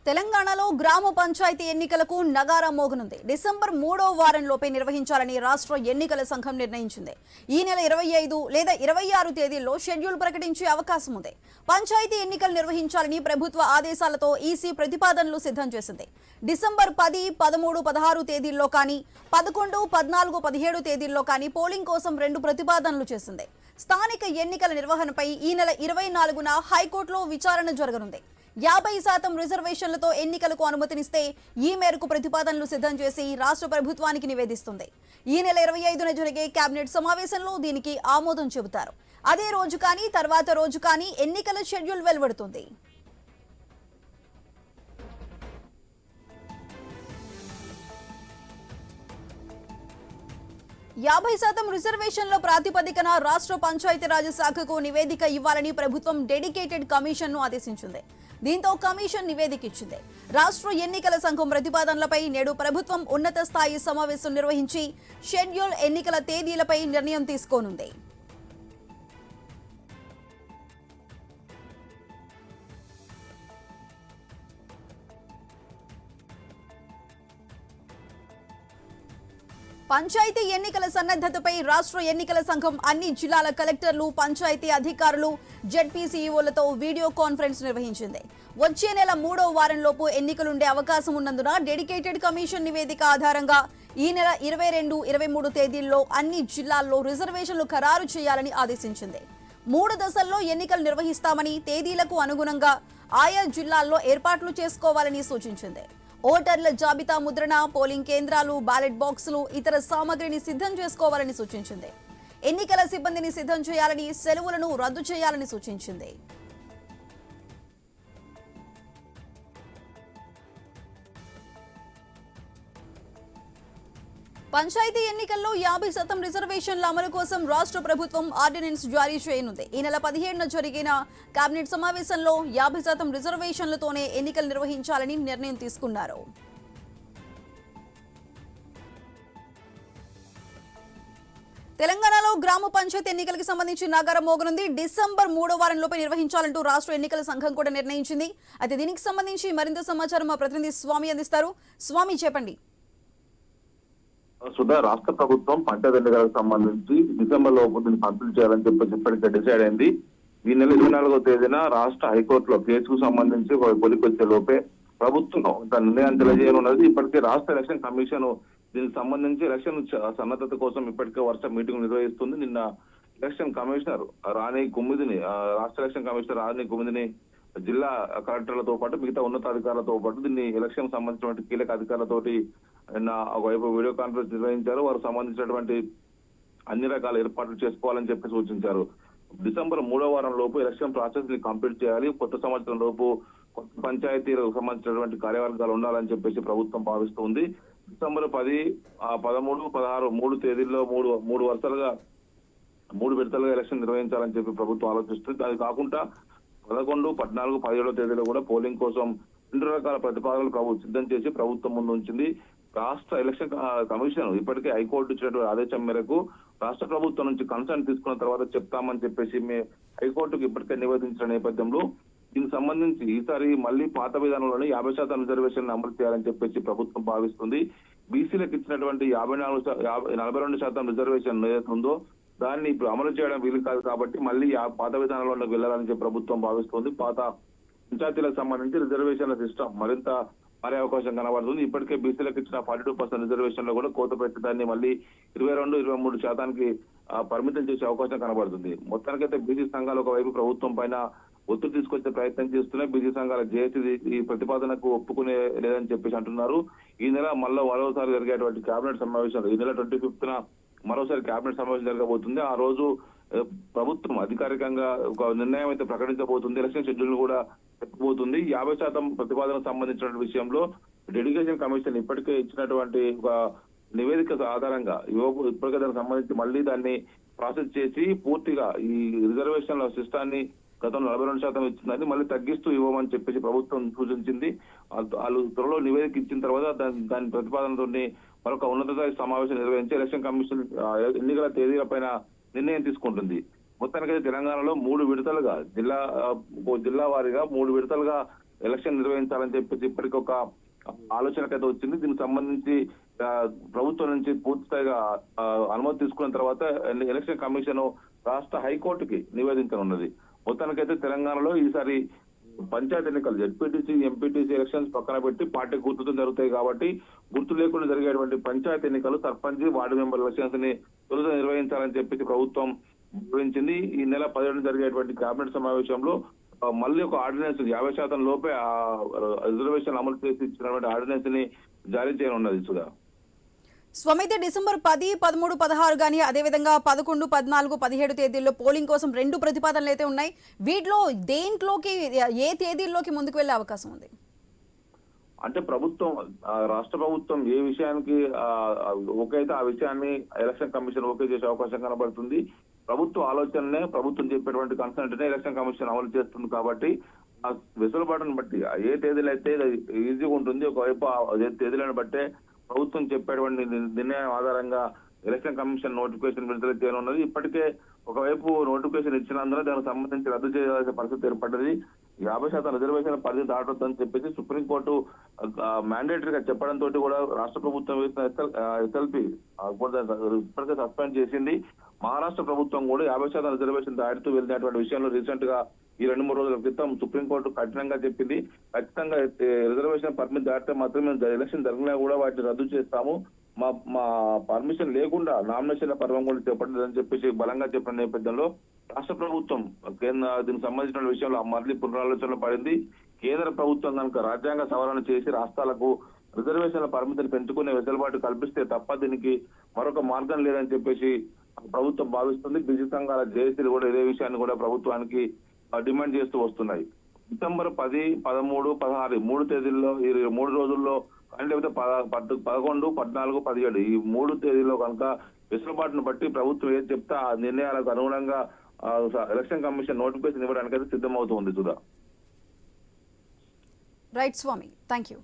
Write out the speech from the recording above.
తెలంగాణలో గ్రామ పంచాయతీ ఎన్నికలకు నగారా మోగనుంది. డిసెంబర్ 3వ వారంలోపే నిర్వహించాలని రాష్ట్ర ఎన్నికల సంఘం నిర్ణయించింది. ఈ నెల 25 లేదా 26 తేదీల్లో షెడ్యూల్ ప్రకటించే అవకాశం ఉంది. పంచాయతీ ఎన్నికలు నిర్వహించాలని ప్రభుత్వ ఆదేశాలతో ఈసీ ప్రతిపాదనలు సిద్ధం చేసింది. డిసెంబర్ 10, 13, 16 తేదీల్లో కానీ 11, 14, 17 తేదీల్లో కానీ పోలింగ్ కోసం 2 ప్రతిపాదనలు చేసింది. స్థానిక ఎన్నికల నిర్వహణపై ఈ నెల 24న హైకోర్టులో విచారణ జరగనుంది. 50% రిజర్వేషన్లతో ఎన్నికలకు అనుమతినిస్తే ఈ మేరకు ప్రతిపాదనలు సిద్ధం చేసి రాష్ట్ర ప్రభుత్వానికి నివేదిస్తుంది. ఈ నెల 25న జరిగే కేబినెట్ సమావేశంలో దీనికి ఆమోదం చెబుతారు. అదే రోజు కానీ తర్వాత రోజు కానీ ఎన్నికల షెడ్యూల్ వెలువడుతుంది. యాభై శాతం రిజర్వేషన్ల ప్రాతిపదికన రాష్ట్ర పంచాయతీరాజ్ శాఖకు నివేదిక ఇవ్వాలని ప్రభుత్వం డెడికేటెడ్ కమిషన్ను ఆదేశించింది. దీంతో కమిషన్ నివేదిక ఇచ్చింది. రాష్ట్ర ఎన్నికల సంఘం ప్రతిపాదనలపై నేడు ప్రభుత్వం ఉన్నత స్థాయి సమావేశం నిర్వహించి షెడ్యూల్ ఎన్నికల తేదీలపై నిర్ణయం తీసుకోనుంది. పంచాయతీ ఎన్నికల సన్నద్ధతపై రాష్ట్ర ఎన్నికల సంఘం అన్ని జిల్లాల కలెక్టర్లు, పంచాయతీ అధికారులు, జెడ్పీసీఈఓలతో వీడియో కాన్ఫరెన్స్ నిర్వహించింది. వచ్చే నెల 3వ వారంలోపు ఎన్నికలుండే అవకాశం ఉన్నందున డెడికేటెడ్ కమిషన్ నివేదిక ఆధారంగా ఈ నెల 22, 23 తేదీల్లో అన్ని జిల్లాల్లో రిజర్వేషన్లు ఖరారు చేయాలని ఆదేశించింది. 3 దశల్లో ఎన్నికలు నిర్వహిస్తామని, తేదీలకు అనుగుణంగా ఆయా జిల్లాల్లో ఏర్పాట్లు చేసుకోవాలని సూచించింది. ఓటర్ల జాబితా ముద్రణ, పోలింగ్ కేంద్రాలు, బ్యాలెట్ బాక్సులు, ఇతర సామగ్రిని సిద్ధం చేసుకోవాలని సూచించింది. ఎన్నికల సిబ్బందిని సిద్ధం చేయాలని, సెలవులను రద్దు చేయాలని సూచించింది. పంచాయతీ ఎన్నికల్లో 50% రిజర్వేషన్ల అమలు కోసం రాష్ట్ర ప్రభుత్వం ఆర్డినెన్స్ జారీ చేయనుంది. ఈ నెల 17న జరిగిన కేబినెట్ సమావేశంలో 50% రిజర్వేషన్లతోనే ఎన్నికలు నిర్వహించాలని నిర్ణయం తీసుకున్నారు. తెలంగాణలో గ్రామ పంచాయతీ ఎన్నికలకు సంబంధించి నగారా మోగనుంది. డిసెంబర్ 3వ వారంలోపే నిర్వహించాలంటూ రాష్ట్ర ఎన్నికల సంఘం కూడా నిర్ణయించింది. అయితే దీనికి సంబంధించి మరింత సమాచారం మా ప్రతినిధి స్వామి అందిస్తారు. స్వామి, చెప్పండి. సుధా, రాష్ట్ర ప్రభుత్వం పంచాయతీ ఎన్నికలకు సంబంధించి డిసెంబర్ లోపు దీన్ని పంపిణీ చేయాలని చెప్పేసి ఇప్పటికే డిసైడ్ అయింది. ఈ నెల 24వ తేదీన రాష్ట్ర హైకోర్టులో కేసుకు సంబంధించి కొలికొచ్చే లోపే ప్రభుత్వం తన నిర్ణయాన్ని తెలియజేయనున్నది. ఇప్పటికే రాష్ట్ర ఎలక్షన్ కమిషన్ దీనికి సంబంధించి ఎలక్షన్ సన్నద్ధత కోసం ఇప్పటికే వరుస మీటింగ్ నిర్వహిస్తుంది. నిన్న ఎలక్షన్ కమిషనర్ రాణి కుమ్మిదిని, రాష్ట్ర ఎలక్షన్ కమిషనర్ రాణి కుమ్మిదిని జిల్లా కలెక్టర్లతో పాటు మిగతా ఉన్నతాధికారులతో పాటు దీన్ని ఎలక్షన్ సంబంధించినటువంటి కీలక అధికారులతోటి ఒకవైపు వీడియో కాన్ఫరెన్స్ నిర్వహించారు. వారు సంబంధించినటువంటి అన్ని రకాల ఏర్పాట్లు చేసుకోవాలని చెప్పి సూచించారు. డిసెంబర్ 3వ వారం లోపు ఎలక్షన్ ప్రాసెస్ ని కంప్లీట్ చేయాలి. కొత్త సంవత్సరం లోపు కొత్త పంచాయతీలకు సంబంధించినటువంటి కార్యవర్గాలు ఉండాలని చెప్పేసి ప్రభుత్వం భావిస్తుంది. డిసెంబర్ 10, 13, 16 3 తేదీల్లో మూడు వరుసలుగా 3 విడతలుగా ఎలక్షన్ నిర్వహించాలని చెప్పి ప్రభుత్వం ఆలోచిస్తుంది. అది కాకుండా 11, 14, 17 తేదీలో కూడా పోలింగ్ కోసం 2 రకాల ప్రతిపాదనలు ప్రభుత్వం సిద్ధం చేసి ప్రభుత్వం ముందు ఉంచింది. రాష్ట్ర ఎలక్షన్ కమిషన్ ఇప్పటికే హైకోర్టు ఇచ్చినటువంటి ఆదేశం మేరకు రాష్ట్ర ప్రభుత్వం నుంచి కన్సర్న్ తీసుకున్న తర్వాత చెప్తామని చెప్పేసి హైకోర్టుకు ఇప్పటికే నివేదించిన నేపథ్యంలో దీనికి సంబంధించి ఈసారి మళ్ళీ పాత విధానంలోనే 50% రిజర్వేషన్ అమలు చేయాలని చెప్పేసి ప్రభుత్వం భావిస్తుంది. బీసీలకు ఇచ్చినటువంటి 42% రిజర్వేషన్ ఏదైతే ఉందో దాన్ని ఇప్పుడు అమలు చేయడం వీలు కాదు కాబట్టి మళ్ళీ పాత విధానంలోకి వెళ్ళాలని చెప్పి ప్రభుత్వం భావిస్తుంది. పాత పంచాయతీలకు సంబంధించి రిజర్వేషన్ల సిస్టమ్ మరింత మారే అవకాశం కనబడుతుంది. ఇప్పటికే బీసీలకు ఇచ్చిన 42% రిజర్వేషన్ లో కూడా కోత పెట్టి దాన్ని మళ్ళీ 22, 23% పరిమితం చేసే అవకాశం కనబడుతుంది. మొత్తానికైతే బీసీ సంఘాలు ఒకవైపు ప్రభుత్వం పైన ఒత్తిడి తీసుకొచ్చే ప్రయత్నం చేస్తున్నాయి. బీసీ సంఘాల జేఏసీ ఈ ప్రతిపాదనకు ఒప్పుకునే లేదని చెప్పేసి అంటున్నారు. ఈ నెల మరోసారి జరిగేటువంటి కేబినెట్ సమావేశాలు ఈ నెల 25న మరోసారి కేబినెట్ సమావేశం జరగబోతుంది. ఆ రోజు ప్రభుత్వం అధికారికంగా ఒక నిర్ణయం అయితే ప్రకటించబోతుంది. ఎలక్షన్ షెడ్యూల్ కూడా చెప్పబోతుంది. 50% ప్రతిపాదనకు సంబంధించిన విషయంలో డెడికేషన్ కమిషన్ ఇప్పటికే ఇచ్చినటువంటి ఒక నివేదిక ఆధారంగా ఇప్పటికే దానికి సంబంధించి మళ్ళీ దాన్ని ప్రాసెస్ చేసి పూర్తిగా ఈ రిజర్వేషన్ల సిస్టాన్ని గతంలో 42% ఇచ్చిందని మళ్ళీ తగ్గిస్తూ ఇవ్వమని చెప్పేసి ప్రభుత్వం సూచించింది. వాళ్ళు త్వరలో నివేదిక ఇచ్చిన తర్వాత దాని ప్రతిపాదనతో మరొక ఉన్నత స్థాయి సమావేశం నిర్వహించి ఎలక్షన్ కమిషన్ ఎన్నికల తేదీలపైన నిర్ణయం తీసుకుంటుంది. మొత్తానికైతే తెలంగాణలో 3 విడతలుగా జిల్లా వారీగా 3 విడతలుగా ఎలక్షన్ నిర్వహించాలని చెప్పేసి ఇప్పటికి ఒక ఆలోచనకైతే వచ్చింది. దీనికి సంబంధించి ప్రభుత్వం నుంచి పూర్తిస్థాయిగా అనుమతి తీసుకున్న తర్వాత ఎలక్షన్ కమిషన్ రాష్ట్ర హైకోర్టుకి నివేదించనున్నది. మొత్తానికైతే తెలంగాణలో ఈసారి పంచాయతీ ఎన్నికలు జెడ్పీటీసీ, ఎంపీటీసీ ఎలక్షన్స్ పక్కన పెట్టి పార్టీ గుర్తుతో జరుగుతాయి కాబట్టి గుర్తు లేకుండా జరిగేటువంటి పంచాయతీ ఎన్నికలు, సర్పంచ్, వార్డు మెంబర్ ఎలక్షన్స్ ని తొలుత నిర్వహించాలని చెప్పేసి ప్రభుత్వం భావించింది. ఈ నెల 17 జరిగేటువంటి కేబినెట్ సమావేశంలో మళ్ళీ ఒక ఆర్డినెన్స్ 50% లోపే ఆ రిజర్వేషన్ అమలు చేసి ఇచ్చినటువంటి ఆర్డినెన్స్ ని జారీ చేయనున్నది. సుధా, స్వమైతే డిసెంబర్ 10, 13, 16 కానీ అదేవిధంగా 11, 14, 17 తేదీల్లో పోలింగ్ కోసం 2 ప్రతిపాదనలు అయితే ఉన్నాయి. వీటిలో దేంట్లోకి ఏ తేదీల్లోకి ముందుకు వెళ్లే అవకాశం ఉంది? అంటే ప్రభుత్వం, రాష్ట్ర ప్రభుత్వం ఏ విషయానికి ఓకే అయితే ఆ విషయాన్ని ఎలక్షన్ కమిషన్ ఓకే చేసే అవకాశం కనబడుతుంది. ప్రభుత్వ ఆలోచననే, ప్రభుత్వం చెప్పేటువంటి కన్సెంట్ నే ఎలక్షన్ కమిషన్ అమలు చేస్తుంది కాబట్టి ఆ వెసులుబాటును బట్టి ఏ తేదీలు అయితే ఈజీగా ఉంటుంది. ఒకవైపు తేదీలను బట్టే ప్రభుత్వం చెప్పేటువంటి నిర్ణయం ఆధారంగా ఎలక్షన్ కమిషన్ నోటిఫికేషన్ విడుదల చేయనున్నది. ఇప్పటికే ఒకవైపు నోటిఫికేషన్ ఇచ్చినందున దానికి సంబంధించి రద్దు చేయాల్సిన పరిస్థితి ఏర్పడ్డది. 50% రిజర్వేషన్ పరిధి దాటొద్దని చెప్పేసి సుప్రీంకోర్టు మ్యాండేటరీగా చెప్పడంతో కూడా రాష్ట్ర ప్రభుత్వం వేసిన ఎస్ఎల్పి ఇప్పటికే సస్పెండ్ చేసింది. మహారాష్ట్ర ప్రభుత్వం కూడా 50% రిజర్వేషన్ దాటుతూ వెళ్ళినటువంటి విషయంలో రీసెంట్ గా ఈ 2-3 రోజుల క్రితం సుప్రీంకోర్టు కఠినంగా చెప్పింది. ఖచ్చితంగా రిజర్వేషన్ పరిమితి దాటితే మాత్రమే ఎలక్షన్ జరిగినా కూడా వాటిని రద్దు చేస్తాము, మా పర్మిషన్ లేకుండా నామినేషన్ల పర్వం కూడా చేపట్టలేదని చెప్పేసి బలంగా చెప్పిన నేపథ్యంలో రాష్ట్ర ప్రభుత్వం దీనికి సంబంధించిన విషయంలో మళ్ళీ పునరాలోచనలో పడింది. కేంద్ర ప్రభుత్వం కనుక రాజ్యాంగ సవరణ చేసి రాష్ట్రాలకు రిజర్వేషన్ల పరిమితిని పెంచుకునే వెసులుబాటు కల్పిస్తే తప్ప దీనికి మరొక మార్గం లేదని చెప్పేసి ప్రభుత్వం భావిస్తుంది. బీసీ సంఘాల జేఏసీలు కూడా ఇదే విషయాన్ని కూడా ప్రభుత్వానికి డిమాండ్ చేస్తూ వస్తున్నాయి. డిసెంబర్ 10, 13, 16 3 తేదీల్లో ఈ 3 రోజుల్లో లేకపోతే 11, 14, 17 ఈ 3 తేదీల్లో కనుక వెసులుబాటును బట్టి ప్రభుత్వం ఏది చెప్తే ఆ నిర్ణయాలకు అనుగుణంగా ఎలక్షన్ కమిషన్ నోటిఫికేషన్ ఇవ్వడానికి అయితే సిద్ధమవుతుంది. Sudha. Right Swami, thank you.